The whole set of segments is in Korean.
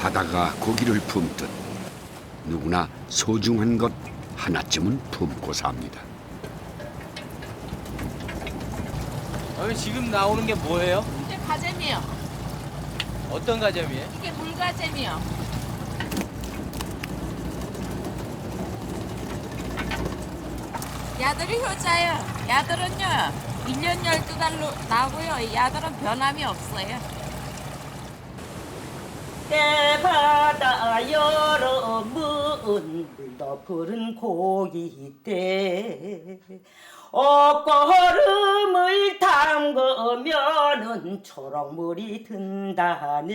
바다가 고기를 품듯 누구나 소중한 것 하나쯤은 품고 삽니다. 여기 지금 나오는 게 뭐예요? 이게 가재미요. 어떤 가재미예요? 이게 물가재미요. 야들이 효자예요. 야들은요 1년 12달로 나오고요. 이 야들은 변함이 없어요. 때바다 여름은 물도 푸른 고기때 옷걸음을 담그면은 초록물이 든다네.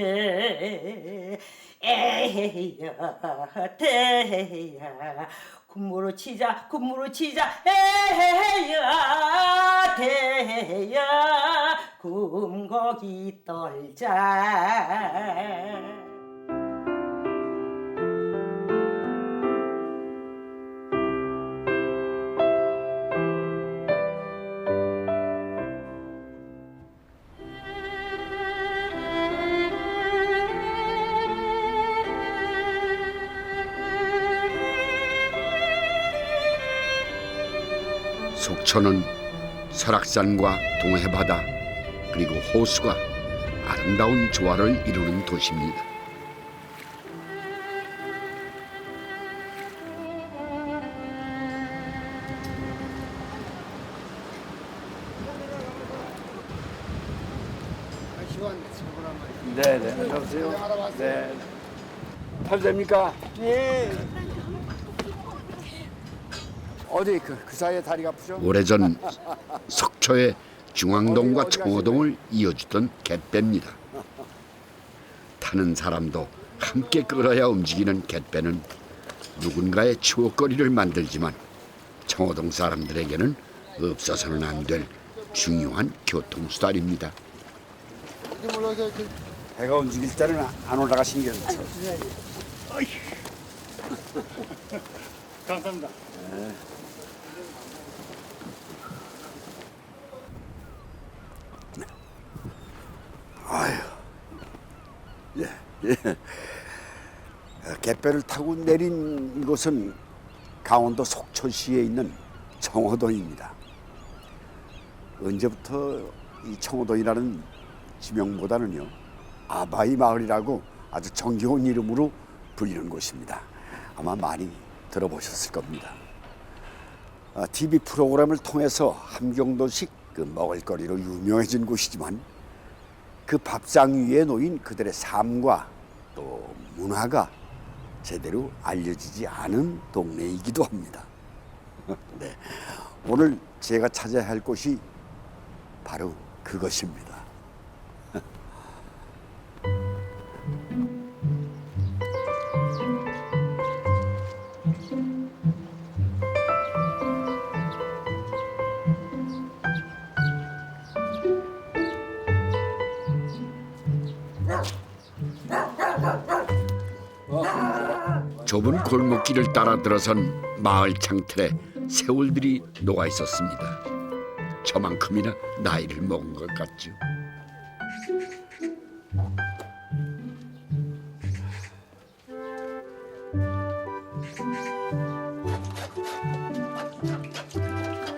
에헤야 대야 군무로 치자 에헤야 대야 굼고기 떨자. 속초는 설악산과 동해바다 그리고 호수가 아름다운 조화를 이루는 도시입니다. 네네, 안녕하세요. 네. 타도 됩니까? 네. 어디 그 사이에 다리가 아프죠? 오래전 속초의 중앙동과 청호동을 이어주던 갯배입니다. 타는 사람도 함께 끌어야 움직이는 갯배는 누군가의 추억거리를 만들지만 청호동 사람들에게는 없어서는 안 될 중요한 교통수단입니다. 배가 움직일 때는 안 올라가시는 게 좋죠. 감사합니다. 네. 아유, 예. 갯배를 타고 내린 이곳은 강원도 속초시에 있는 청호동입니다. 언제부터 이 청호동이라는 지명보다는요, 아바이 마을이라고 아주 정겨운 이름으로 불리는 곳입니다. 아마 많이 들어보셨을 겁니다. TV 프로그램을 통해서 함경도식 그 먹을거리로 유명해진 곳이지만 그 밥상 위에 놓인 그들의 삶과 또 문화가 제대로 알려지지 않은 동네이기도 합니다. 네, 오늘 제가 찾아야 할 곳이 바로 그것입니다. 좁은 골목길을 따라 들어선 마을 창틀에 새울들이 녹아 있었습니다. 저만큼이나 나이를 먹은 것 같죠.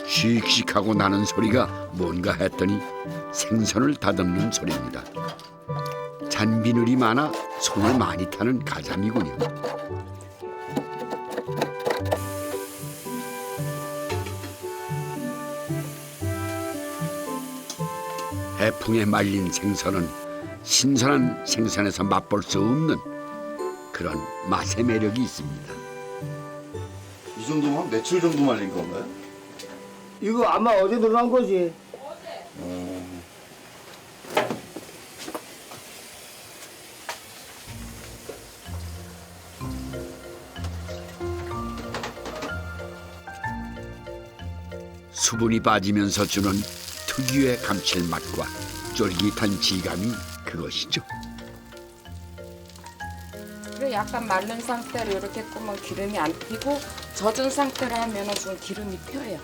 씩씩하고 나는 소리가 뭔가 했더니 생선을 다듬는 소리입니다. 잔비늘이 많아 손을 많이 타는 가자미군요. 해풍에 말린 생선은 신선한 생선에서 맛볼 수 없는 그런 맛의 매력이 있습니다. 이 정도면 며칠 정도 말린 건가요? 이거 아마 어제 들어간 거지. 수분이 빠지면서 주는 특유의 감칠맛과 쫄깃한 질감이 그것이죠. 그리고 약간 마른 상태로 이렇게 끄면 기름이 안 튀고 젖은 상태로 하면 좀 기름이 펴요.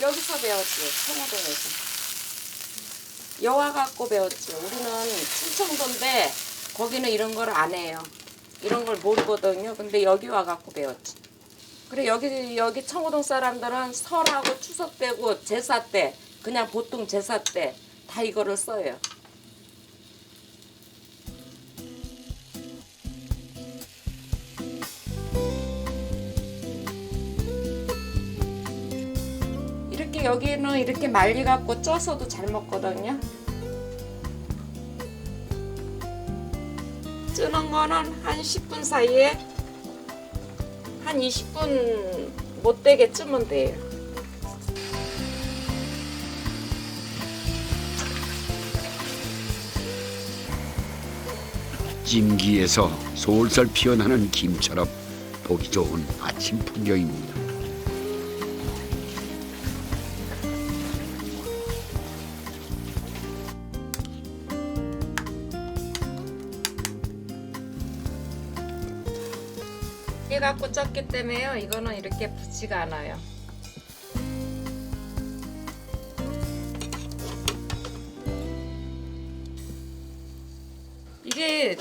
여기서 배웠지, 청호동에서. 여와 갖고 배웠지. 우리는 충청도인데 거기는 이런 걸 안 해요. 이런 걸 모르거든요. 근데 여기 와 갖고 배웠지. 그래 여기 청호동 사람들은 설하고 추석 때고 제사 때 그냥 보통 제사 때 다 이거를 써요. 이렇게 여기는 이렇게 말리 갖고 쪄서도 잘 먹거든요. 찌는 거는 한 10분 사이에 한 20분 못 되게 찌면 돼요. 찜기에서 솔솔 피어나는 김처럼 보기 좋은 아침 풍경입니다. 이 갖고 쪘기 때문에요. 이거는 이렇게 붙지가 않아요. 이게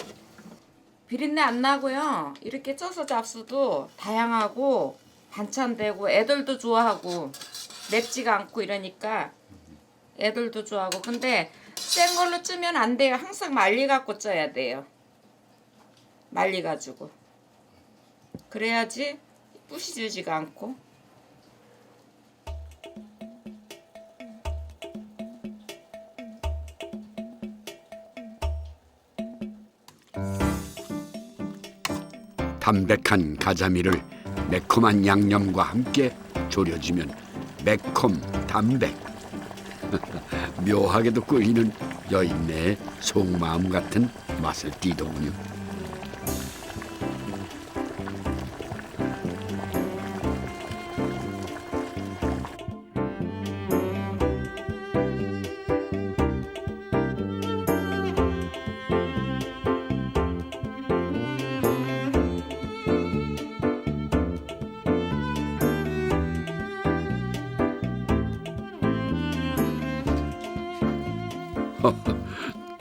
비린내 안 나고요. 이렇게 쪄서 잡수도 다양하고 반찬 되고 애들도 좋아하고 맵지가 않고 이러니까 애들도 좋아하고. 근데 센 걸로 찌면 안 돼요. 항상 말리 갖고 쪄야 돼요. 말리 가지고. 그래야지 부시지가 않고. 담백한 가자미를 매콤한 양념과 함께 졸여주면 매콤 담백. 묘하게도 끌리는 여인네의 속마음 같은 맛을 띠더군요.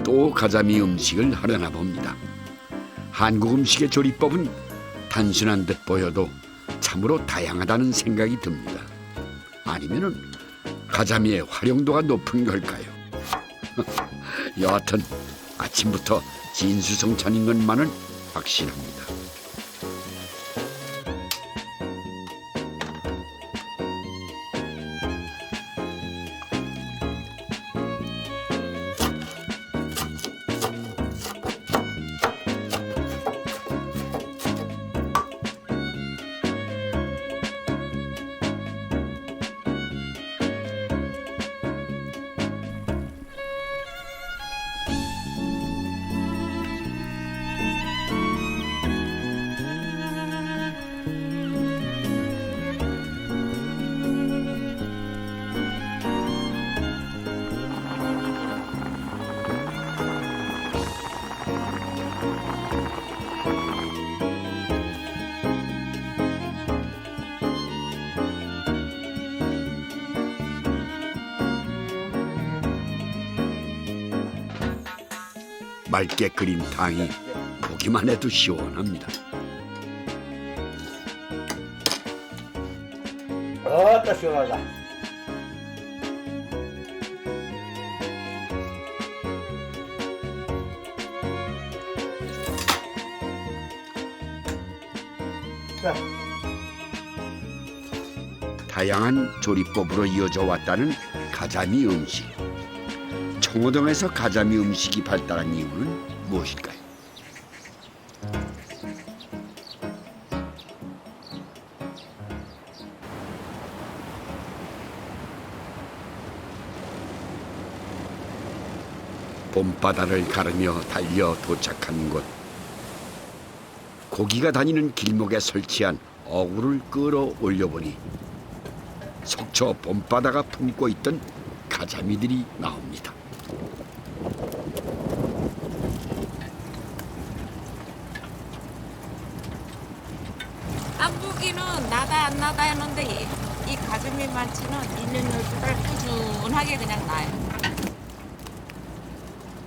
또 가자미 음식을 하려나 봅니다. 한국 음식의 조리법은 단순한 듯 보여도 참으로 다양하다는 생각이 듭니다. 아니면은 가자미의 활용도가 높은 걸까요? 여하튼 아침부터 진수성찬인 것만은 확실합니다. 맑게 끓인 탕이 보기만 해도 시원합니다. 어따 시원하다. 자, 다양한 조리법으로 이어져 왔다는 가자미 음식. 청호동에서 가자미 음식이 발달한 이유는 무엇일까요? 봄바다를 가르며 달려 도착한 곳. 고기가 다니는 길목에 설치한 어구를 끌어올려 보니 속초 봄바다가 품고 있던 가자미들이 나옵니다. 땅고기는 나다 안 나다 했는데 이 가자미 만치는 1년 12달 꾸준하게 그냥 나요.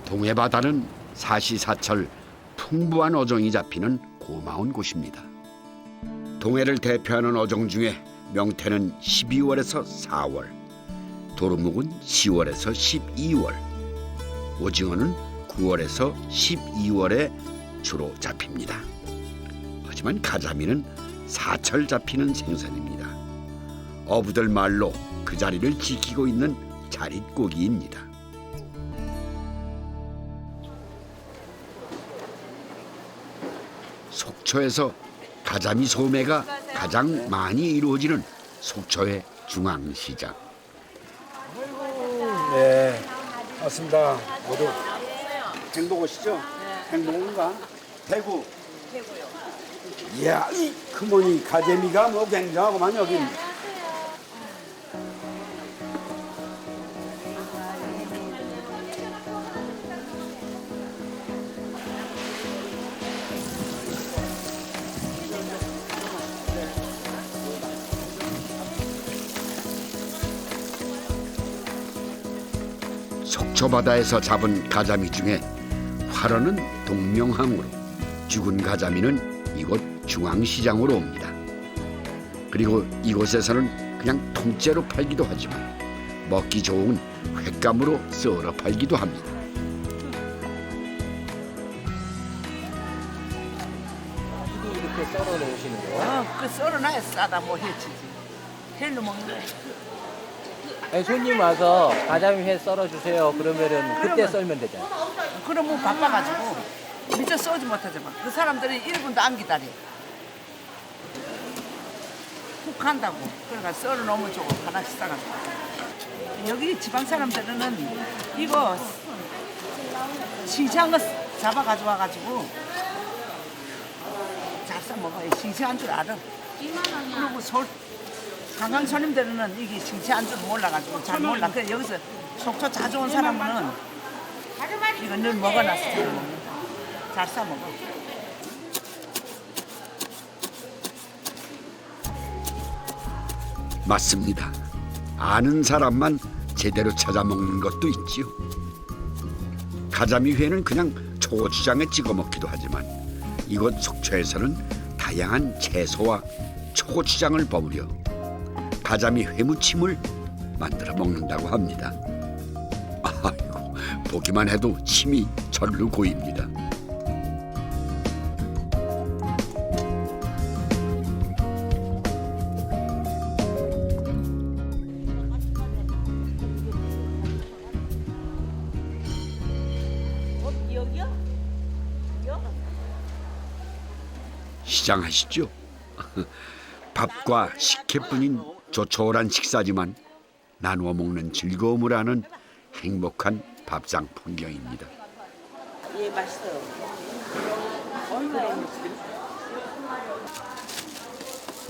동해바다는 사시사철 풍부한 어종이 잡히는 고마운 곳입니다. 동해를 대표하는 어종 중에 명태는 12월에서 4월, 도루묵은 10월에서 12월, 오징어는 9월에서 12월에 주로 잡힙니다. 하지만 가자미는 사철 잡히는 생선입니다. 어부들 말로 그 자리를 지키고 있는 자릿고기입니다. 속초에서 가자미 소매가 가장 많이 이루어지는 속초의 중앙시장. 네, 맞습니다. 모두 행복 오시죠? 행복인가? 대구. 대구요. 이야, 이 크모니 가재미가 뭐 굉장하구만 여기. 속초 바다에서 잡은 가자미 중에 활어는 동명항으로, 죽은 가자미는 이곳 중앙시장으로 옵니다. 그리고 이곳에서는 그냥 통째로 팔기도 하지만 먹기 좋은 횟감으로 썰어 팔기도 합니다. 이렇게 썰어 놓으시는 거예요? 그 썰어놔야 싸다 뭐 해치지. 헬로 먹는 거야. 아니, 손님 와서 가자미 회 썰어 주세요. 그러면은 그때 썰면 되잖아요. 그럼 뭐 바빠가지고 미처 쏘지 못하지만 그 사람들이 1분도 안 기다려. 훅 간다고. 그러니까 썰어 놓으면 좋고 하나씩 싸가지고. 여기 지방 사람들은 이거 싱싱한 거 잡아 가져와가지고 잘 싸 먹어요. 싱싱한 줄 알아. 그리고 관광 손님들은 이게 싱싱한 줄 몰라가지고 잘 몰라. 그래 여기서 속초 자주 온 사람은 이거 늘 먹어놨어. 잘 먹는다. 잘 싸 먹어. 맞습니다. 아는 사람만 제대로 찾아 먹는 것도 있지요. 가자미 회는 그냥 초고추장에 찍어 먹기도 하지만 이곳 속초에서는 다양한 채소와 초고추장을 버무려 가자미 회무침을 만들어 먹는다고 합니다. 아이고, 보기만 해도 침이 절로 고입니다. 시장하시죠? 밥과 식혜뿐인 조촐한 식사지만 나누어 먹는 즐거움을 아는 행복한 밥상 풍경입니다. 예, 맛있어요.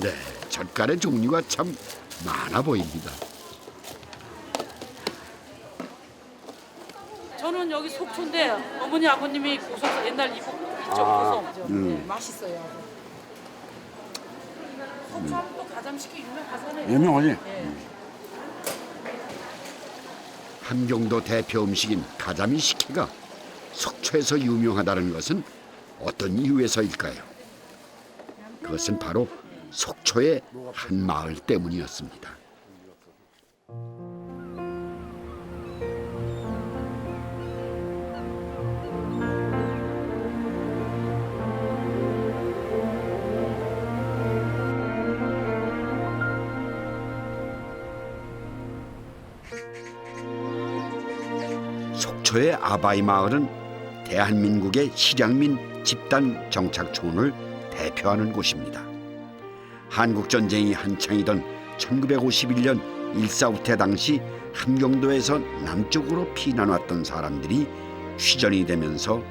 네, 젓갈의 종류가 참 많아 보입니다. 저는 여기 속초인데 어머니 아버님이 오셔서 옛날 이쪽 오셔서 네, 맛있어요. 속초하면 또 가자미식이 유명하잖아요. 유명하지? 함경도 대표 음식인 가자미 식혜가 속초에서 유명하다는 것은 어떤 이유에서일까요? 그것은 바로 속초의 한 마을 때문이었습니다. 속초의 아바이 마을은 대한민국의 실향민 집단 정착촌을 대표하는 곳입니다. 한국전쟁이 한창이던 1951년 일사후퇴 당시 함경도에서 남쪽으로 피난왔던 사람들이 휴전이 되면서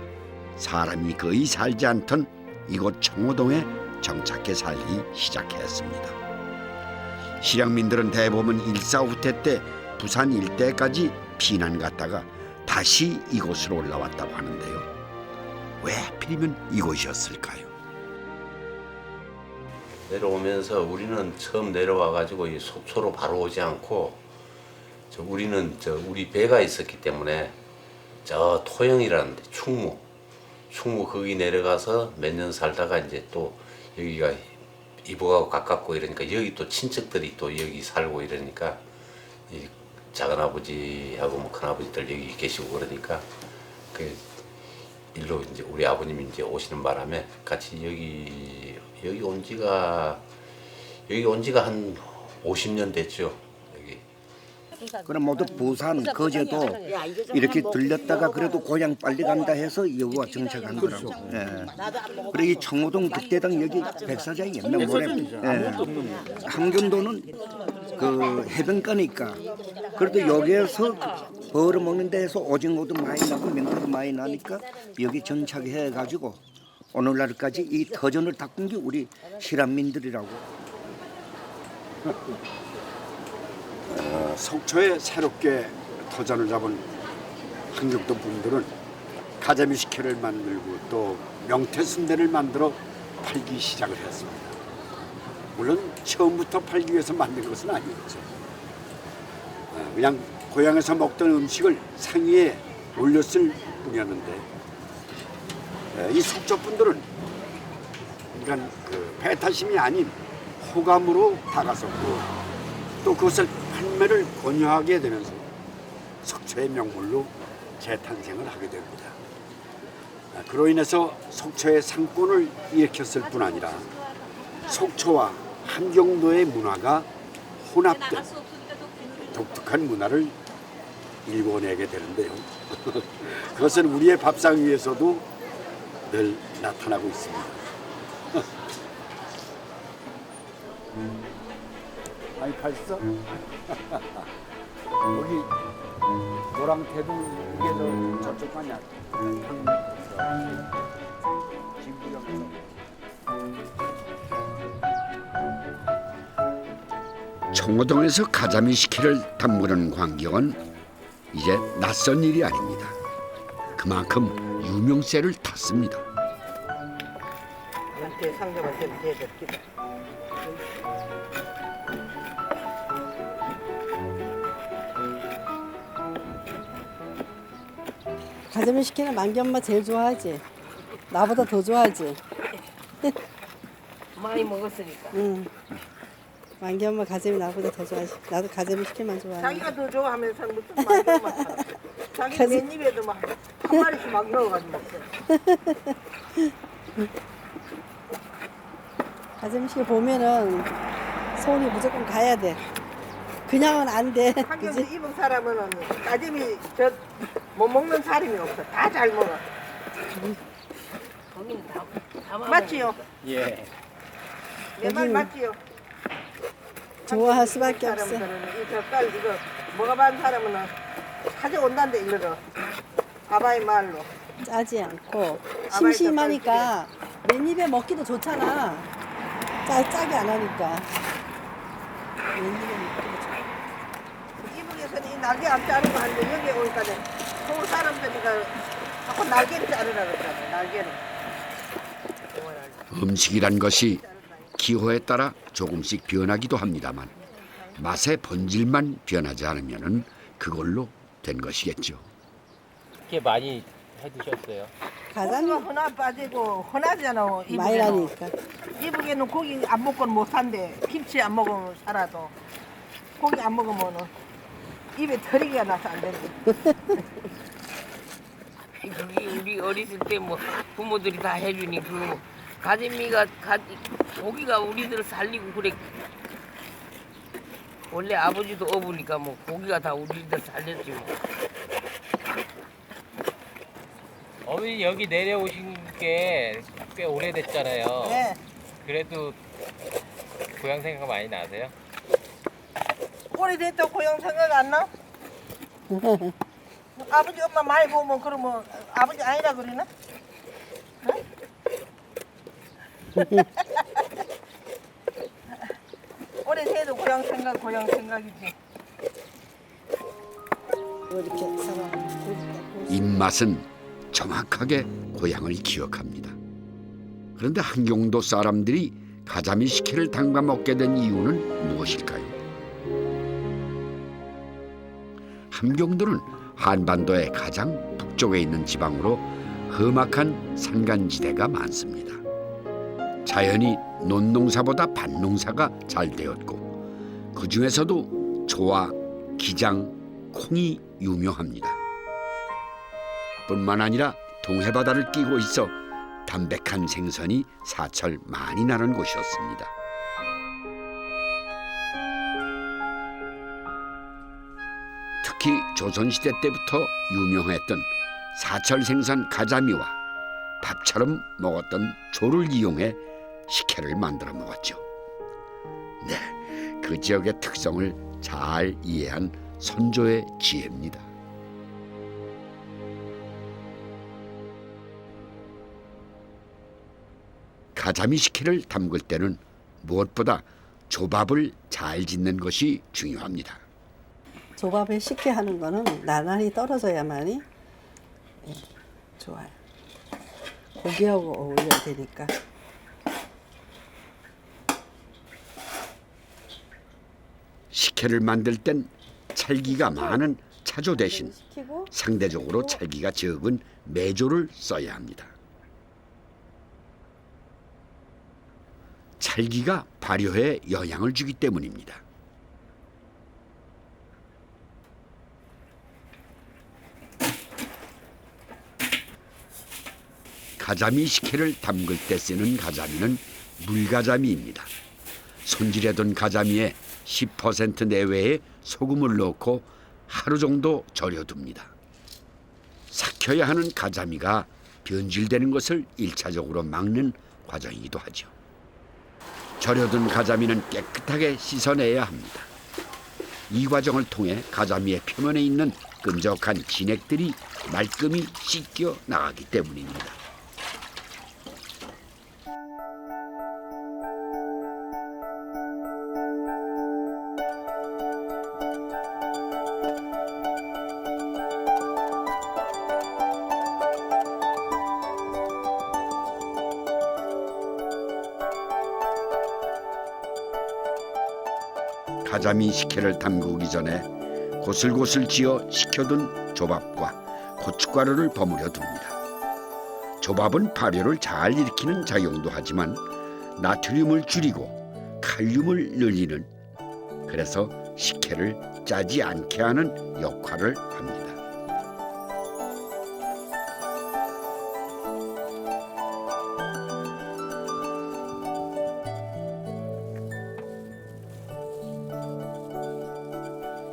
사람이 거의 살지 않던 이곳 청호동에 정착해 살기 시작했습니다. 실향민들은 대부분 일사후퇴 때 부산 일대까지 피난 갔다가 다시 이곳으로 올라왔다고 하는데요. 왜 하필이면 이곳이었을까요? 내려오면서 우리는 처음 내려와가지고 이 속초로 바로 오지 않고 우리는 우리 배가 있었기 때문에 저 토영이라는데 충무 거기 내려가서 몇 년 살다가 이제 또 여기가 이북하고 가깝고 이러니까 여기 또 친척들이 또 여기 살고 이러니까 이 작은아버지하고 뭐 큰아버지들 여기 계시고 그러니까 그 일로 이제 우리 아버님이 이제 오시는 바람에 같이 여기 온 지가 한 50년 됐죠. 여기. 그럼 모두 부산, 거제도 이렇게 들렸다가 그래도 고향 빨리 간다 해서 여기와 정착한 거라고. 예. 그리고 이 청호동 득대당 여기 백사장이 옛날 모래. 예. 항균도는 그 해변가니까 그래도 여기에서 벌어먹는 데에서 오징어도 많이 나고 명태도 많이 나니까 여기 정착해 가지고 오늘날까지 이 터전을 닦은 게 우리 실한민들이라고. 속초에 새롭게 터전을 잡은 한경도 분들은 가자미 식혜를 만들고 또 명태 순대를 만들어 팔기 시작을 했습니다. 물론 처음부터 팔기 위해서 만든 것은 아니었죠. 그냥 고향에서 먹던 음식을 상위에 올렸을 뿐이었는데 이 속초 분들은 그러니까 그 배타심이 아닌 호감으로 다가섰고 또 그것을 판매를 권유하게 되면서 속초의 명물로 재탄생을 하게 됩니다. 그로 인해서 속초의 상권을 일으켰을 뿐 아니라 속초와 함경도의 문화가 혼합된 독특한 문화를 일궈내게 되는데요. 그것은 우리의 밥상 위에서도 늘 나타나고 있습니다. 많이 봤어? 여기 노랑태도 이게 저쪽 아니야? 청호동에서 가자미 식혜를 담그는 광경은 이제 낯선 일이 아닙니다. 그만큼 유명세를 탔습니다. 가자미 식혜는 만기 엄마 제일 좋아하지. 나보다 더 좋아하지. 많이 먹었으니까. 응. 만기 엄마 가자미 나보다 더 좋아하지. 나도 가자미 식혜만 좋아해. 자기가 더 좋아하면서 무슨 말도 막 자기 맨입에도 막 한 마리씩 막 넣어가지고 먹어. 가자미 식혜 보면은 손이 무조건 가야 돼. 그냥은 안 돼. 한경도 입은 사람은 가재미 못 먹는 사람이 없어. 다 잘 먹어. 맞지요? 예. 내 말 맞지요? 좋아할 수밖에 없어. 이 젓갈 이거 먹어본 사람은 가져온다는데 이거를 아바이 말로. 짜지 않고 심심하니까 맨입에 먹기도 좋잖아. 짜게 안 하니까. 맨입에 먹기도 좋아. 이북에서는 이 날개 안 자르고 하는데 여기 오니까 서울 사람들이가 자꾸 날개를 자르라 그러잖아요. 날개를. 음식이란 것이 기호에 따라 조금씩 변하기도 합니다만 맛의 본질만 변하지 않으면 그걸로 된 것이겠죠. 이렇게 많이 해드셨어요? 가자미 고기가 흔하 빠지고 흔하잖아. 많이 나니까. 이북에는 고기 안 먹고는 못 산대. 김치 안 먹으면 살아도 고기 안 먹으면 입에 털이가 나서 안 된대. 그게 우리 어렸을 때 뭐 부모들이 다 해주니 그 가재미가 고기가 우리들을 살리고 그래. 원래 아버지도 어부니까 뭐 고기가 다 우리들 살렸지 뭐. 어머니 여기 내려오신 게 꽤 오래됐잖아요. 네. 그래도 고향 생각 많이 나세요? 오래됐다고 고향 생각 안 나? 아버지 엄마 많이 보면 그러면 아버지 아니라 그러나? 응? 오래돼도 고향 생각이지. 이렇게 사람 입맛은 정확하게 고향을 기억합니다. 그런데 한경도 사람들이 가자미 식혜를 담가 먹게 된 이유는 무엇일까요? 함경도는 한반도의 가장 북쪽에 있는 지방으로 험악한 산간지대가 많습니다. 자연히 논농사보다 밭농사가 잘 되었고 그 중에서도 조와 기장, 콩이 유명합니다. 뿐만 아니라 동해바다를 끼고 있어 담백한 생선이 사철 많이 나는 곳이었습니다. 특히 조선시대 때부터 유명했던 사철 생선 가자미와 밥처럼 먹었던 조를 이용해 식혜를 만들어 먹었죠. 네, 그 지역의 특성을 잘 이해한 선조의 지혜입니다. 가자미 식혜를 담글 때는 무엇보다 조밥을 잘 짓는 것이 중요합니다. 조밥에 식혜하는 거는 나란히 떨어져야만이 좋아요. 고기하고 어울려야 되니까. 식혜를 만들 땐 찰기가 많은 차조 대신 상대적으로 찰기가 적은 매조를 써야 합니다. 찰기가 발효에 영향을 주기 때문입니다. 가자미 식혜를 담글 때 쓰는 가자미는 물가자미입니다. 손질해둔 가자미에 10% 내외의 소금을 넣고 하루 정도 절여둡니다. 삭혀야 하는 가자미가 변질되는 것을 1차적으로 막는 과정이기도 하죠. 절여둔 가자미는 깨끗하게 씻어내야 합니다. 이 과정을 통해 가자미의 표면에 있는 끈적한 진액들이 말끔히 씻겨 나가기 때문입니다. 가자미 식혜를 담그기 전에 고슬고슬 지어 식혀둔 조밥과 고춧가루를 버무려 둡니다. 조밥은 발효를 잘 일으키는 작용도 하지만 나트륨을 줄이고 칼륨을 늘리는, 그래서 식혜를 짜지 않게 하는 역할을 합니다.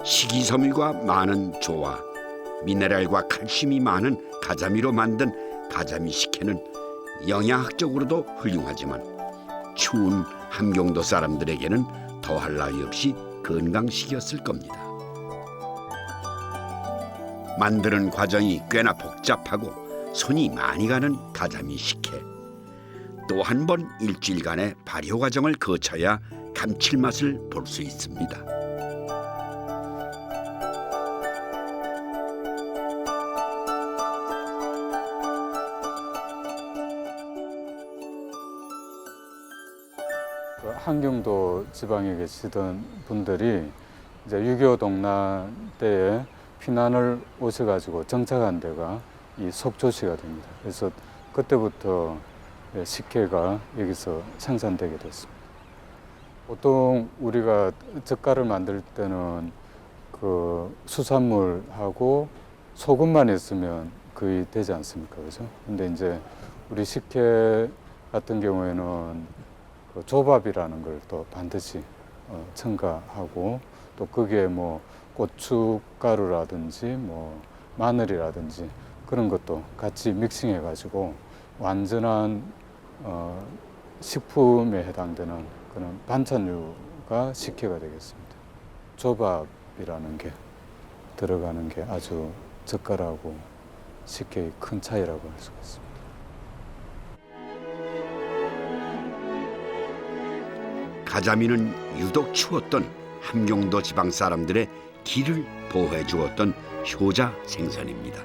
식이섬유가 많은 조와 미네랄과 칼슘이 많은 가자미로 만든 가자미 식혜는 영양학적으로도 훌륭하지만 추운 함경도 사람들에게는 더할 나위 없이 건강식이었을 겁니다. 만드는 과정이 꽤나 복잡하고 손이 많이 가는 가자미 식혜. 또 한 번 일주일간의 발효 과정을 거쳐야 감칠맛을 볼 수 있습니다. 함경도 지방에 계시던 분들이 이제 6.25 동란 때에 피난을 오셔가지고 정착한 데가 이 속초시가 됩니다. 그래서 그때부터 식혜가 여기서 생산되게 됐습니다. 보통 우리가 젓갈을 만들 때는 그 수산물하고 소금만 있으면 거의 되지 않습니까? 그죠? 근데 이제 우리 식혜 같은 경우에는 그 조밥이라는 걸 또 반드시 첨가하고 또 거기에 뭐 고춧가루라든지 뭐 마늘이라든지 그런 것도 같이 믹싱해 가지고 완전한 식품에 해당되는 그런 반찬류가 식혜가 되겠습니다. 조밥이라는 게 들어가는 게 아주 젓갈하고 식혜의 큰 차이라고 할 수가 있습니다. 가자미는 유독 추웠던 함경도 지방 사람들의 기를 보호해 주었던 효자 생선입니다.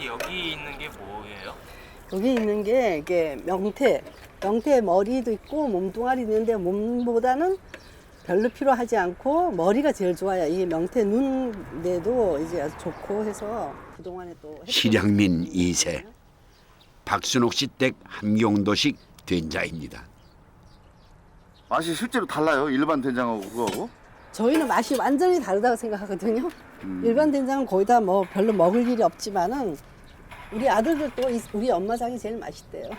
어머니 여기 있는 게 뭐예요? 여기 있는 게 이게 명태. 명태 머리도 있고 몸뚱아리 있는데 몸보다는 별로 필요하지 않고 머리가 제일 좋아요. 이 명태 눈에도 이제 아주 좋고 해서 그동안에 또 실향민 2세 박순옥 씨 댁 함경도식 된장입니다. 맛이 실제로 달라요? 일반 된장하고 그거하고? 저희는 맛이 완전히 다르다고 생각하거든요. 일반 된장은 거의 다 뭐 별로 먹을 일이 없지만은 우리 아들들도 우리 엄마장이 제일 맛있대요.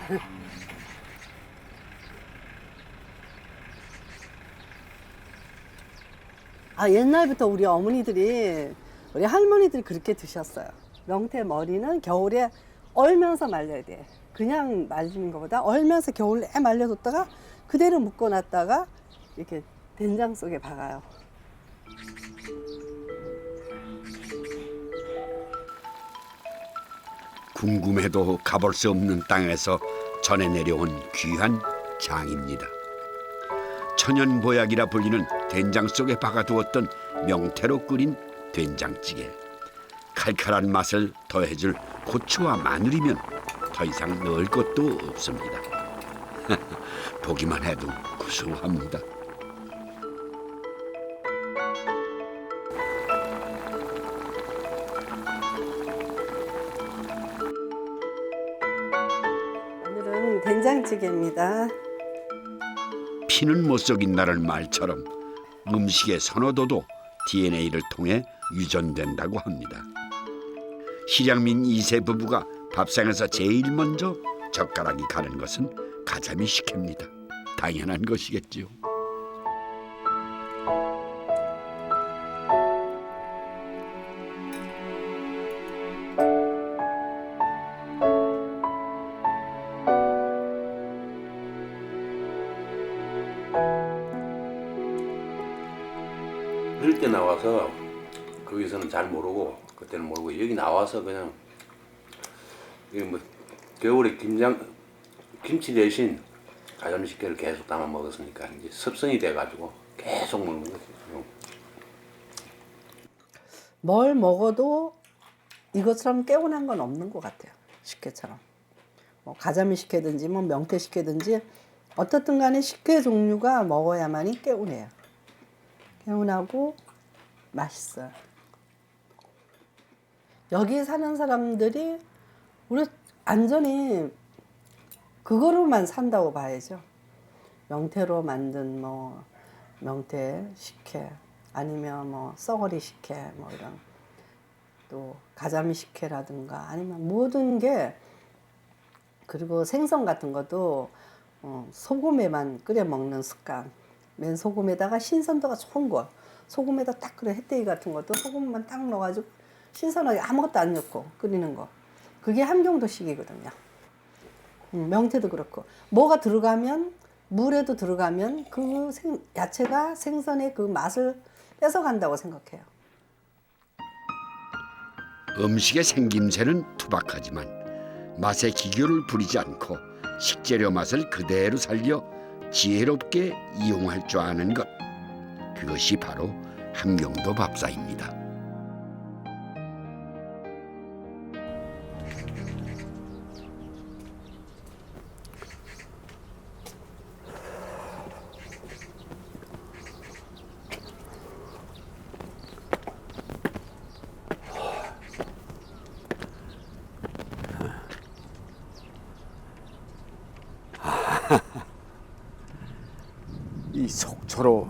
아, 옛날부터 우리 어머니들이 우리 할머니들이 그렇게 드셨어요. 명태 머리는 겨울에 얼면서 말려야 돼. 그냥 말리는 것보다 얼면서 겨울 내 말려뒀다가 그대로 묶어놨다가 이렇게 된장 속에 박아요. 궁금해도 가볼 수 없는 땅에서 전해 내려온 귀한 장입니다. 천연보약이라 불리는 된장 속에 박아두었던 명태로 끓인 된장찌개. 칼칼한 맛을 더해줄 고추와 마늘이면 더 이상 넣을 것도 없습니다. 보기만 해도 구수합니다. 오늘은 된장찌개입니다. 피는 못 속인다는 말처럼 음식의 선호도도 DNA를 통해 유전된다고 합니다. 실향민 2세 부부가 밥상에서 제일 먼저 젓가락이 가는 것은 가자미 식혜입니다. 당연한 것이겠지요. 어릴 때 나와서 거기서는 잘 모르고 그때는 모르고 여기 나와서 그냥 이게 뭐 겨울에 김치 대신 가자미 식혜를 계속 담아 먹었으니까 이제 습성이 돼가지고 계속 먹는 거죠. 뭘 먹어도 이것처럼 개운한 건 없는 것 같아요. 식혜처럼. 뭐 가자미 식혜든지 뭐 명태 식혜든지 어떻든 간에 식혜 종류가 먹어야만이 개운해요. 개운하고 맛있어요. 여기 사는 사람들이 우리 완전히 그거로만 산다고 봐야죠. 명태로 만든 뭐 명태 식혜 아니면 뭐 썩어리 식혜 뭐 이런 또 가자미 식혜라든가 아니면 모든 게 그리고 생선 같은 것도 소금에만 끓여 먹는 습관. 맨 소금에다가 신선도가 좋은 거. 소금에다 딱 끓여 햇대기 같은 것도 소금만 딱 넣어가지고 신선하게 아무것도 안 넣고 끓이는 거. 그게 함경도식이거든요. 명태도 그렇고 뭐가 들어가면 물에도 들어가면 그 야채가 생선의 그 맛을 뺏어간다고 생각해요. 음식의 생김새는 투박하지만 맛의 기교를 부리지 않고 식재료 맛을 그대로 살려 지혜롭게 이용할 줄 아는 것. 그것이 바로 함경도 밥상입니다. 이 속초로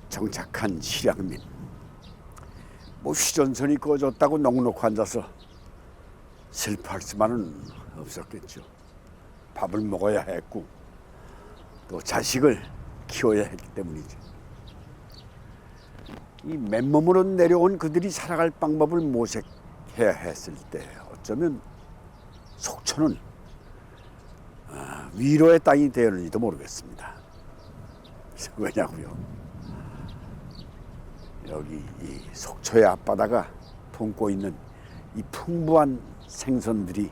정착한 실향민. 뭐 휴전선이 꺼졌다고 넉넉 앉아서 슬퍼할 수만은 없었겠죠. 밥을 먹어야 했고 또 자식을 키워야 했기 때문이죠. 이 맨몸으로 내려온 그들이 살아갈 방법을 모색해야 했을 때 어쩌면 속초는 위로의 땅이 되었는지도 모르겠습니다. 왜냐고요? 여기 이 속초의 앞바다가 품고 있는 이 풍부한 생선들이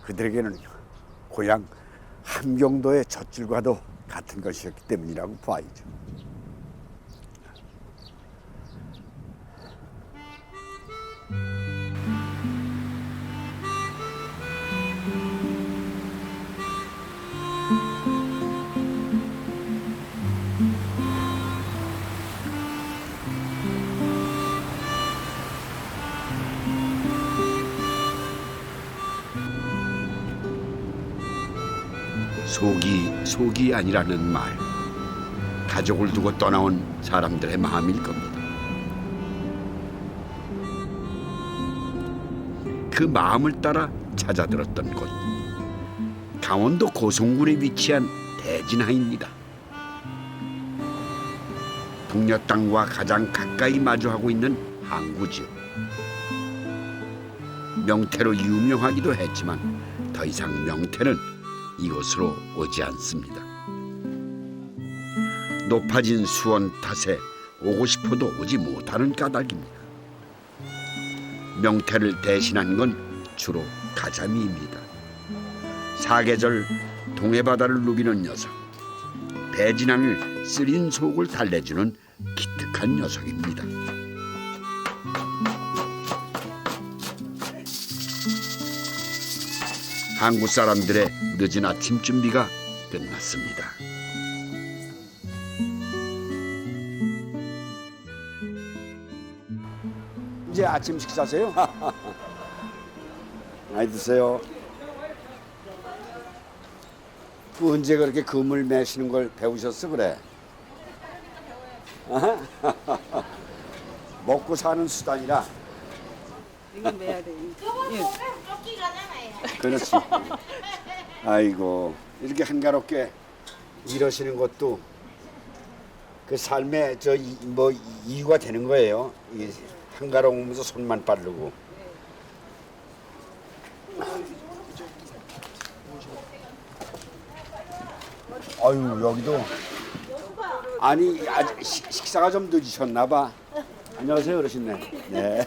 그들에게는 고향 함경도의 젖줄과도 같은 것이었기 때문이라고 봐야죠. 속이 아니라는 말. 가족을 두고 떠나온 사람들의 마음일 겁니다. 그 마음을 따라 찾아들었던 곳. 강원도 고성군에 위치한 대진하입니다. 북녘 땅과 가장 가까이 마주하고 있는 항구지요. 명태로 유명하기도 했지만 더 이상 명태는 이곳으로 오지 않습니다. 높아진 수온 탓에 오고 싶어도 오지 못하는 까닭입니다. 명태를 대신한 건 주로 가자미입니다. 사계절 동해바다를 누비는 녀석. 대진항을 쓰린 속을 달래주는 기특한 녀석입니다. 한국 사람들의 늦은 아침 준비가 끝났습니다. 이제 아침 식사세요? 많이 드세요. 그 언제 그렇게 금을 매시는 걸 배우셨어 그래? 먹고 사는 수단이라. 이건 매야 돼. 그렇지. 아이고 이렇게 한가롭게 일하시는 것도 그 삶의 뭐 이유가 되는 거예요. 이게 한가로우면서 손만 빠르고. 아유 여기도 아니 아직 식사가 좀 늦으셨나 봐. 안녕하세요 어르신네. 네.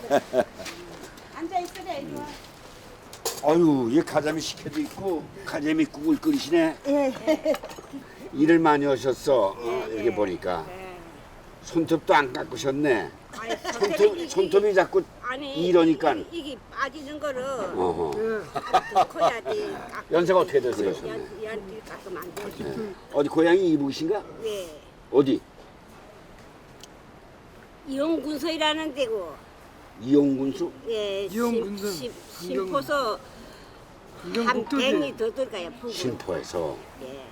앉아 있으래. 아유 이 가자미 식혜도 있고 가자미 국을 끓이시네. 예. 일을 많이 하셨어. 이렇게 보니까 손톱도 안 깎으셨네. 손톱이 자꾸 이러니까. 이게 빠지는 거를 어허. 커야지. 연세가 어떻게 되세요? 연기 깎으면 안 되지. 네. 어디 고향이 이북이신가? 네. 어디? 이용군서이라는 데고. 이용군수? 예. 이용군서. 신포서 한 100리 더 들어가요. 신포에서. 예.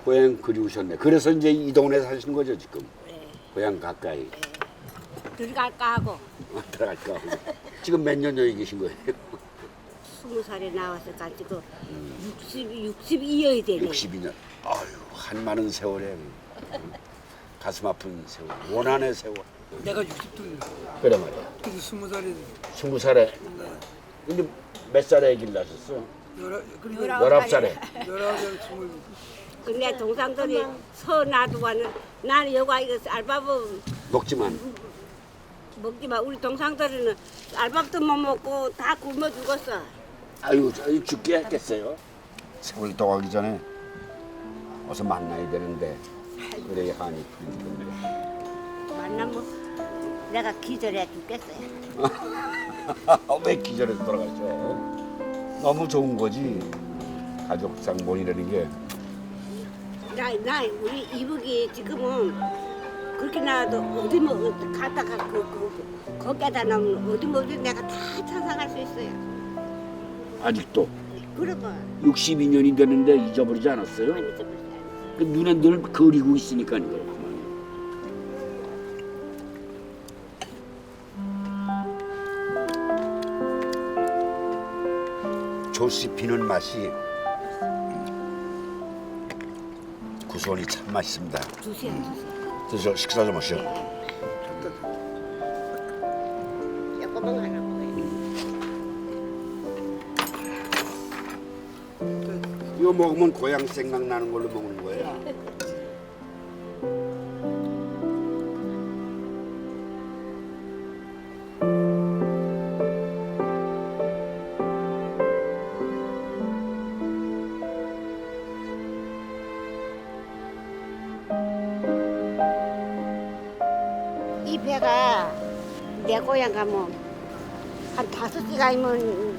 고향 그리우셨네. 그래서 이제 이 동네 사시는 거죠 지금? 네. 고향 가까이. 네. 들어갈까 하고. 들어갈까 하고. 지금 몇 년 여기 계신 거예요? 20살에 나와서 가지고 62년이 되네. 62년. 아유 한 많은 세월에 가슴 아픈 세월. 원한의 세월. 내가 60도야. 그래 말이야. 그래서 20살에. 20살에. 근데 몇 살에 아기를 낳으셨어? 19살에. 19살 20. 근데 동상들이 서 놔두고는 나는 여기 이거 알밥은 먹지만. 먹지만 우리 동상들은 알밥도 못 먹고 다 굶어 죽었어. 아유 죽게 했겠어요. 세월이 떠가기 전에 어서 만나야 되는데 그래야 한이 풀릴 텐데. 만나면 내가 기절해 죽겠어요. 왜 기절해서 돌아가죠? 너무 좋은 거지. 가족상 모이라는 게. 나 우리 이북이 지금은 그렇게 나와도 어디 뭐 갔다가 거기에다 놓으면 어디 내가 다 찾아갈 수 있어요. 아직도 그러면 62년이 되는데 잊어버리지 않았어요? 그 눈에 늘 그리고 있으니까 그렇구만. 조씨 피는 맛이 구수하니 참 맛있습니다. 주세요. 드셔 식사 좀 하시오. 조금만 하라고. 이거 먹으면 고향 생각나는 걸로 먹는 거예요. 이 배가 내 고향 가면 한 5시간이면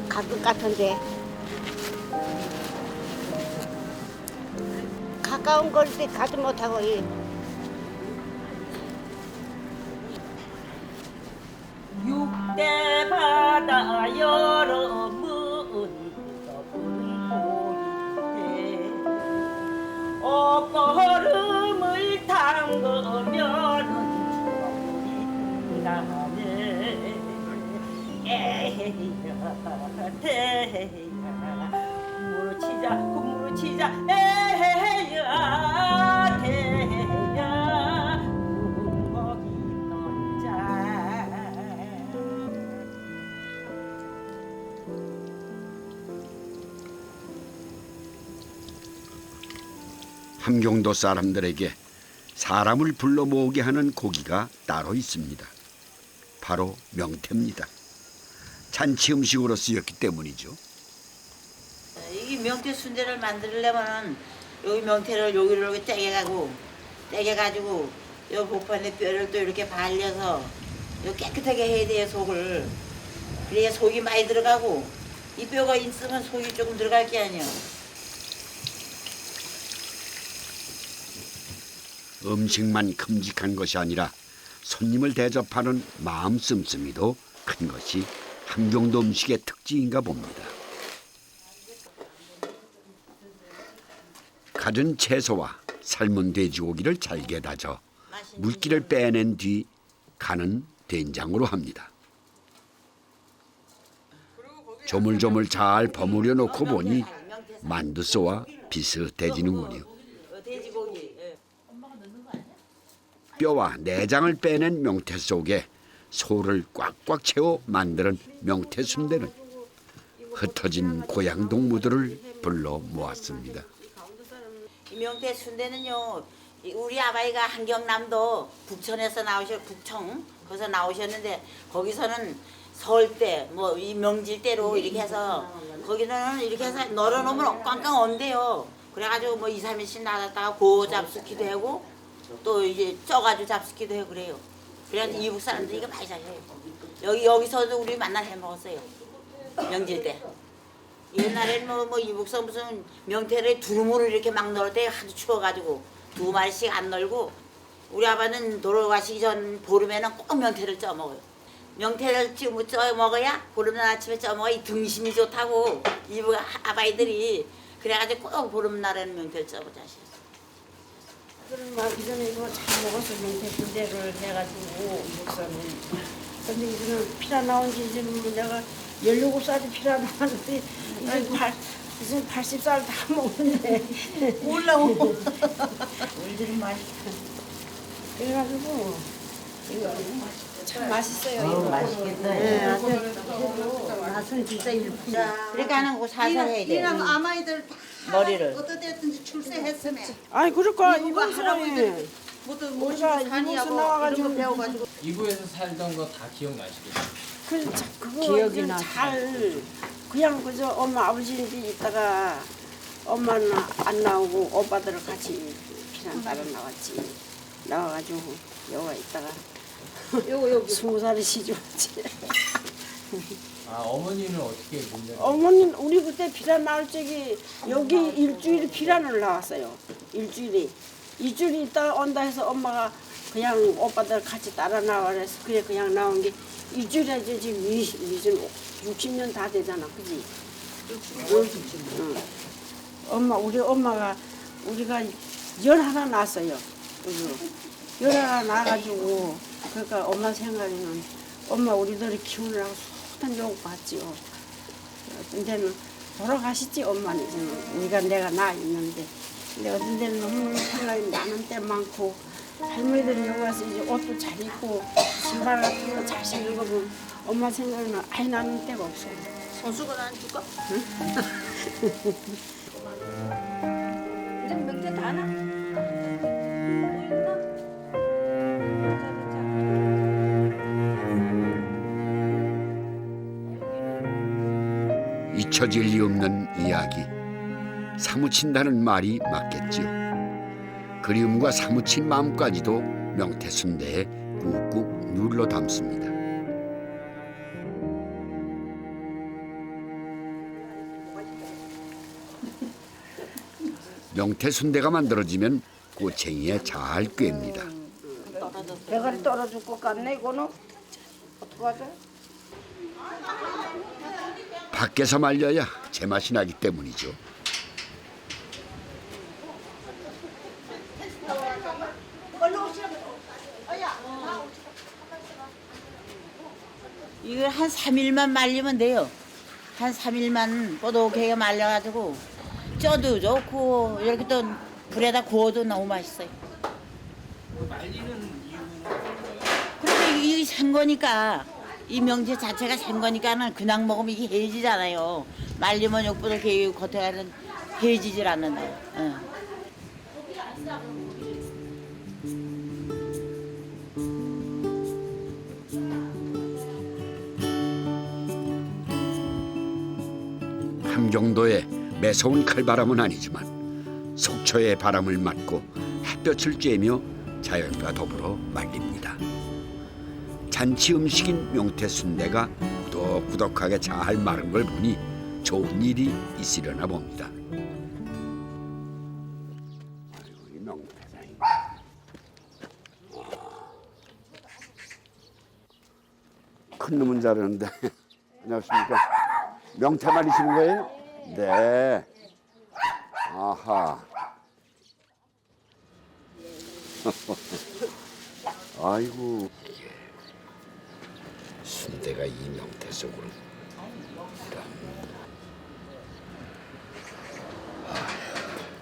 갈 것 같은데 가까운 거리에 가지 못하고 육대 바다 여름은 군무로 치자 군무로 치자 에헤야 개야 군거기 던자. 함경도 사람들에게 사람을 불러 모으게 하는 고기가 따로 있습니다. 바로 명태입니다. 잔치 음식으로 쓰였기 때문이죠. 이 명태 순대를 만들려면은 여기 명태를 여기를 이렇게 떼겨가지고 요 복판에 뼈를 또 이렇게 발려서 요 깨끗하게 해야 돼요, 속을. 그래야 속이 많이 들어가고 이 뼈가 있으면 속이 조금 들어갈 게 아니에요. 음식만 큼직한 것이 아니라 손님을 대접하는 마음 씀씀이도 큰 것이 함경도 음식의 특징인가 봅니다. 갖은 채소와 삶은 돼지고기를 잘게 다져 물기를 빼낸 뒤 간은 된장으로 합니다. 조물조물 잘 버무려 놓고 보니 만두소와 비슷해지는군요. 뼈와 내장을 빼낸 명태 속에 소를 꽉꽉 채워 만드는 명태 순대는 흩어진 고향 동무들을 불러 모았습니다. 이 명태 순대는요, 우리 아버지가 한경남도 북천에서 북청 거기서 나오셨는데 거기서는 설 때, 뭐 이 명질 때로 이렇게 해서 거기는 이렇게 해서 널어놓으면 꽝꽝 언대요. 그래가지고 뭐 2, 3일씩 나갔다가 고 잡수기도 하고 또 이제 쪄가지고 잡수기도 하고 그래요. 그래서 이북 사람들이 이거 많이 잘해요. 여기서도 우리 만날 해 먹었어요. 명질 때. 옛날에는 뭐 이북서 무슨 명태를 두루무를 이렇게 막 넣을 때 하도 추워가지고 2마리씩 안 널고 우리 아빠는 돌아가시기 전 보름에는 꼭 명태를 쪄 먹어요. 명태를 쪄 먹어야 보름날 아침에 쪄 먹어야 이 등심이 좋다고 이북 아바이들이 그래가지고 꼭 보름날에는 명태를 쪄보자 하셨어요. 그럼 막 이전에 이거 잘 먹어서 명태 순대를 해가지고 목사님. 근데 이거는 피라 나온 지 이제 내가 17살이 피라 나왔는데 이제 80살 다 먹는데 올라오. 울들은 맛있다. 그래가지고 이거 참 맛있어요. 이거 맛있겠다. 네, 아주 맛은 진짜 일품이야. 그렇게 하는 거 살살 해야 돼. 이랑 아마이들 다 머리를. 어떻게든지 출세했으면. 아니 그러니까 이거 이번 할아버지들 모두 우리가 이모서 나와가지고 배워가지고. 이구에서 살던 거 다 기억나시겠어요? 그거 기억이 좀 나죠. 잘 그냥 그저 엄마 아버지 집에 있다가 엄마는 안 나오고 오빠들을 같이 피난 따라 나왔지. 나와가지고 여기 있다가 여기 20살에 시집왔지. 아 어머니는 어떻게 문제? 어머니 우리 그때 피란 나올 적이 여기 일주일 피란을 나왔어요. 일주일이 있다가 온다 해서 엄마가 그냥 오빠들 같이 따라 나와서 그래 그냥 나온 게 일주일에 지금 60년 다 되잖아, 그지? 응. 우리 엄마가 우리가 11 낳았어요. 그죠? 11 낳아가지고 그러니까 엄마 생각에는 엄마 우리들을 키우느라고 숱한 용 봤지요. 어떤 데는 돌아가시지 엄마는 이제는 우리가 내가 나 있는데 근데 어떤 데는 너무 생각이 나는 때 많고 할머니들이 여기 와서 이제 옷도 잘 입고 신발 같은 거 잘 신고 보면 엄마 생각에는 아이 나는 데가 없어. 손수건 안 줄까? 응? 이제 명태 다 나? 잊혀질 리 없는 이야기. 사무친다는 말이 맞겠지요. 그리움과 사무친 마음까지도 명태 순대에 꾹꾹 눌러 담습니다. 명태 순대가 만들어지면 꼬챙이에 잘 꿰입니다. 대가리 떨어질 것 같네 이거는. 어떡하죠? 밖에서 말려야 제맛이 나기 때문이죠. 이걸 한 3일만 말리면 돼요. 한 3일만 뽀독하게 말려가지고 쪄도 좋고 이렇게 또 불에다 구워도 너무 맛있어요. 그런데 이게 생거니까 이 명태 자체가 생거니까는 그냥 먹으면 이게 해지잖아요. 말리면 욕보독하게 겉에는 해지질 않는다. 함경도의 매서운 칼바람은 아니지만 속초의 바람을 맞고 햇볕을 쬐며 자연과 더불어 말립니다. 잔치 음식인 명태 순대가 꾸덕꾸덕하게 잘 마른 걸 보니 좋은 일이 있으려나 봅니다. 이 명태장이. 큰 놈은 잘하는데. 안녕하십니까. 명태 말리시는 거예요? 네. 아하. 아이고. 순대가 이 명태 속으로.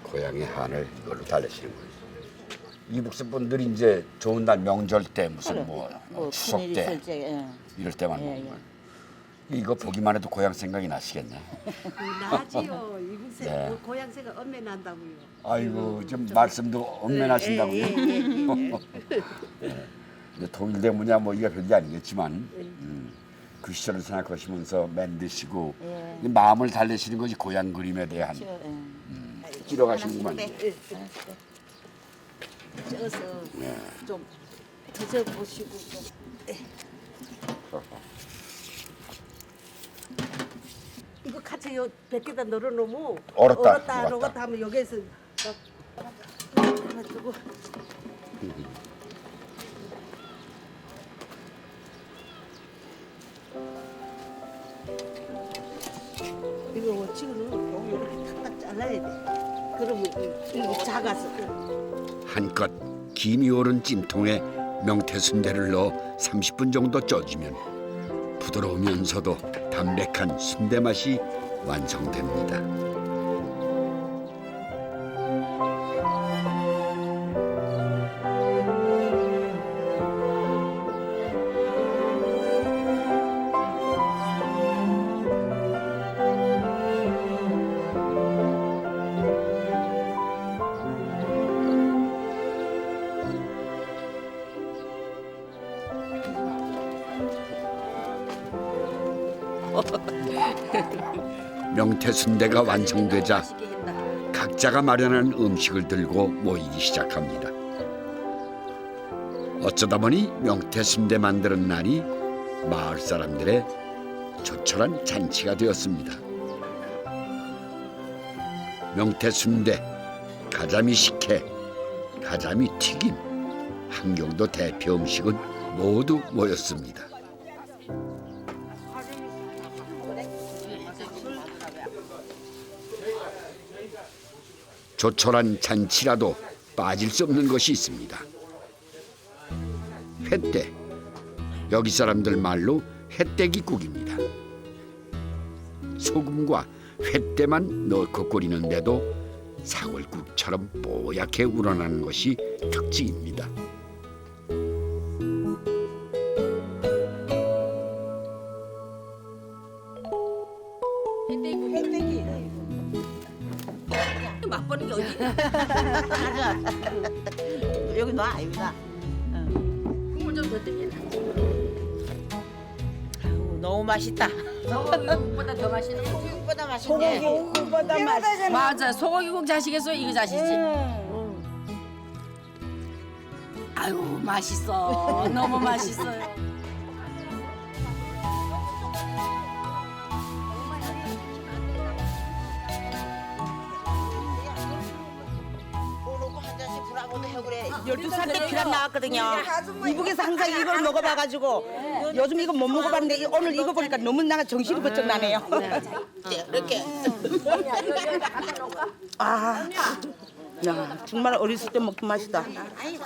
고향의 한을 이걸로 달래시는 거예요. 이북스 분들이 이제 좋은 날 명절 때 무슨 뭐 추석 큰일 때 있을 때, 이럴 때만 먹는 거예요. 이거 보기만 해도 고향 생각이 나시겠네. 나지요. 이곳에 네. 고향 생각 엄매 난다고요. 아이고 좀 말씀도 엄면하신다고요. 네. 통일대문이야 뭐 이게 별게 아니겠지만 그 시절을 생각하시면서 만드시고 이 마음을 달래시는 것이 고향 그림에 대한 끼러 가시는구만. 쪄서 네. 좀 드셔보시고 좀. 이거 같이 요 뱉기다 널어놓으면 얼었다, 녹았다 하면 여기에서 해가지고 이거 지금 이렇게 탁탁 잘라야 돼. 그러면 이거 작아서. 한껏 김이 오른 찜통에 명태 순대를 넣어 30분 정도 쪄주면 부드러우면서도 담백한 순대 맛이 완성됩니다. 명태 순대가 완성되자 각자가 마련한 음식을 들고 모이기 시작합니다. 어쩌다 보니 명태 순대 만드는 날이 마을 사람들의 조촐한 잔치가 되었습니다. 명태 순대, 가자미 식혜, 가자미 튀김, 함경도 대표 음식은 모두 모였습니다. 조촐한 잔치라도 빠질 수 없는 것이 있습니다. 횟대, 여기 사람들 말로 횟대기국입니다. 소금과 횟대만 넣고 끓이는데도 사골국처럼 뽀얗게 우러나는 것이 특징입니다. 맛보는 게 어디? 여기 놔, 여기 놔. 국물 좀 더 뜨게. 너무 맛있다. 소고기국보다 더 맛있는 거. 소고기국보다 맛있네. 소고기국보다 맛있어. 맞아. 소고기국 자시겠어? 이거 자시지? 아유 맛있어. 너무 맛있어요. 한 잔씩 불하고도 해 그래. 12살 때 피란 나왔거든요. 이북에서 항상 이걸 먹어봐가지고 요즘 이거 못 먹어봤는데 오늘 이거 보니까 너무 나가 정신이 번쩍 나네요. 이렇게. 아, 야, 정말 어렸을 때 먹던 맛이다.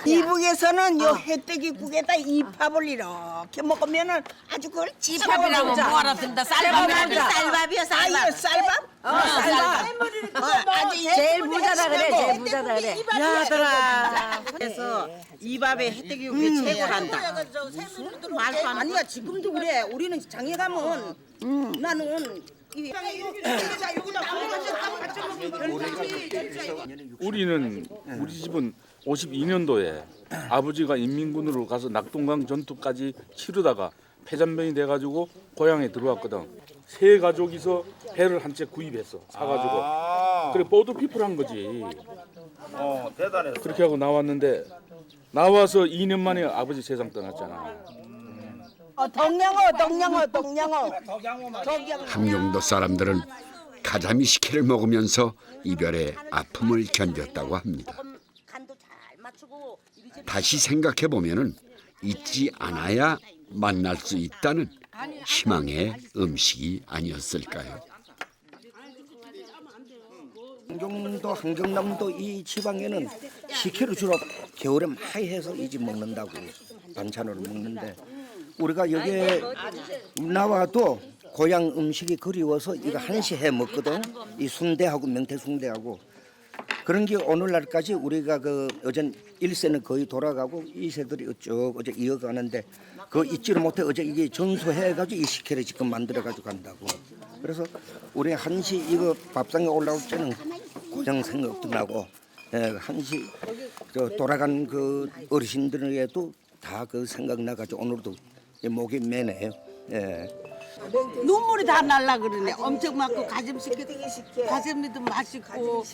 이북에서는 요 해뜨기국에다 이 밥을 이렇게 먹으면은 아주 그걸 찌밥이라고 뭐 알아듣는다. 쌀밥이야. 쌀밥이야, 쌀밥. 쌀밥? 쌀밥. 아주 제일 부자다 그래. 제일 부자다 그래. 야들아. 그래서 이 밥에 해뜨기국이 최고란다. 말도 안 아니야, 지금도 그래. 우리는 장에 가면 나는 우리 집은 52년도에 아버지가 인민군으로 가서 낙동강 전투까지 치르다가 패잔병이 돼가지고 고향에 들어왔거든. 세 가족이서 배를 한 채 구입했어. 사가지고. 그래 보드피플 한 거지. 대단했어. 그렇게 하고 나왔는데 나와서 2년 만에 아버지 세상 떠났잖아. 동양어. 함경도 사람들은 가자미 식혜를 먹으면서 이별의 아픔을 견뎠다고 합니다. 다시 생각해 보면은 잊지 않아야 만날 수 있다는 희망의 음식이 아니었을까요? 함경도 함경남도 이 지방에는 식혜를 주로 겨울에 많이 해서 이 집 먹는다고 반찬으로 먹는데 우리가 여기에 나와도 고향 음식이 그리워서 이거 한시 해 먹거든. 이 순대하고 명태 순대하고 그런 게 오늘날까지 우리가 그 어제 1세는 거의 돌아가고 2세들이 쭉 어제 이어가는데 그 잊지를 못해 어제 이게 전수해가지고 이 식혜를 지금 만들어가지고 간다고. 그래서 우리 한시 이거 밥상에 올라올 때는 고향 생각도 나고 한시 돌아간 그 어르신들에게도 다 그 생각나가지고 오늘도 목이 매네요. 눈물이 다 날라 그러네. 엄청 많고 가슴이도 맛있고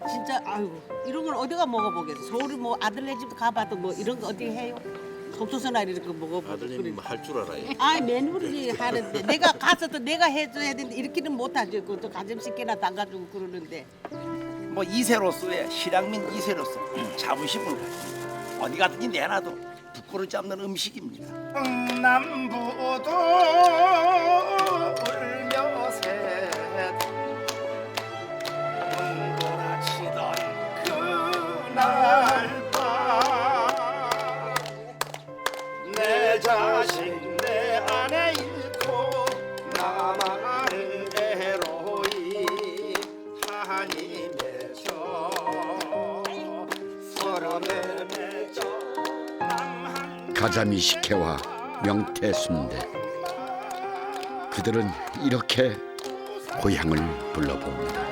진짜 아유 이런 걸 어디가 먹어보겠어. 서울에 뭐 아들네 집 가봐도 뭐 이런 거 어디 해요? 속초서나 이렇게 먹어보고. 아들님이 할 줄 알아요. 아 며느리 하는데 내가 가서도 내가 해줘야 되는데 이렇게는 못하죠. 그것도 가슴식혜나 담가주고 그러는데. 뭐 2세로서의 실향민 2세로서 자부심을 가지고 어디 가든지 내놔도 부끄럽지 않는 음식입니다. 남부도 울며 새 눈보라치던 그날 밤 내 자식 내 아내 잃고 나만 외로이 한이 맺혀 서름에 맺혀 가자미 식혜와 명태 순대. 그들은 이렇게 고향을 불러봅니다.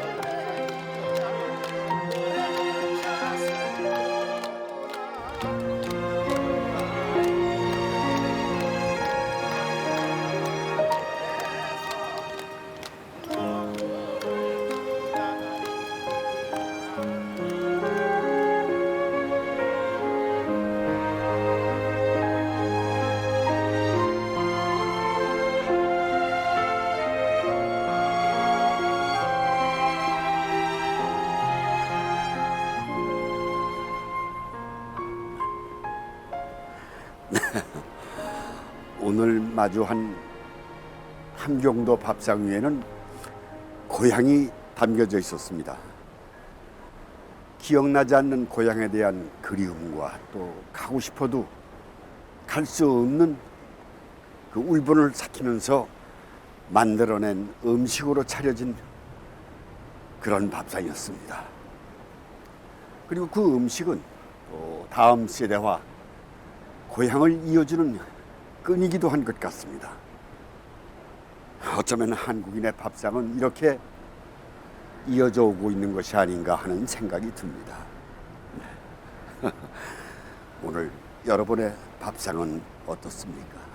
오늘 마주한 함경도 밥상 위에는 고향이 담겨져 있었습니다. 기억나지 않는 고향에 대한 그리움과 또 가고 싶어도 갈 수 없는 그 울분을 삭히면서 만들어낸 음식으로 차려진 그런 밥상이었습니다. 그리고 그 음식은 또 다음 세대와 고향을 이어주는 끈이기도 한 것 같습니다. 어쩌면 한국인의 밥상은 이렇게 이어져 오고 있는 것이 아닌가 하는 생각이 듭니다. 오늘 여러분의 밥상은 어떻습니까?